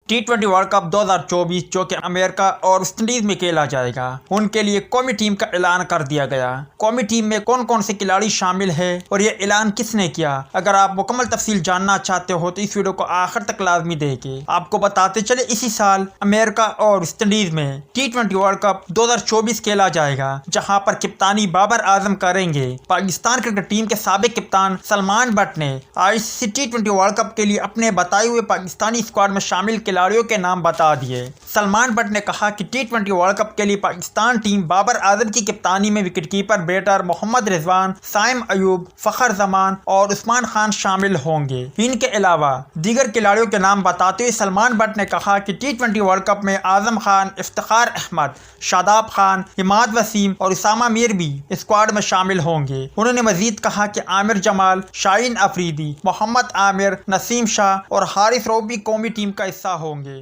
T20 world cup 2024 जो कि America और वेस्टइंडीज में खेला जाएगा, उनके लिए कौमी टीम का ऐलान कर दिया गया। कौमी टीम में कौन कौन से खिलाड़ी शामिल है और ये ऐलान किसने किया, अगर आप मुकम्मल तफसील जानना चाहते हो तो इस वीडियो को आखिर तक लाजमी देखें। आपको बताते चले, इसी साल अमेरिका और वेस्टइंडीज में T20 वर्ल्ड कप 2024 खेला जाएगा, जहां पर कप्तानी बाबर आजम करेंगे। पाकिस्तान क्रिकेट टीम के साबिक कप्तान सलमान बट ने ICC T20 वर्ल्ड कप के लिए अपने बताए हुए पाकिस्तानी स्क्वाड में शामिल खिलाड़ियों के नाम बता दिए। सलमान बट ने कहा कि T20 वर्ल्ड कप के लिए पाकिस्तान टीम बाबर आजम की कप्तानी में विकेटकीपर बैटर मोहम्मद रिजवान, साइम अयूब, फखर जमान और उस्मान खान शामिल होंगे। इनके अलावा दीगर खिलाड़ियों के नाम बताते हुए सलमान बट ने कहा कि T20 वर्ल्ड कप में आजम खान, इफ्तिखार अहमद, शादाब खान, इमाद वसीम और उसामा मीर भी स्क्वाड में शामिल होंगे। उन्होंने मजीद कहा कि आमिर जमाल, शाहीन अफरीदी, मोहम्मद आमिर, नसीम शाह और हारिस रऊफ भी कौमी टीम का हिस्सा होंगे।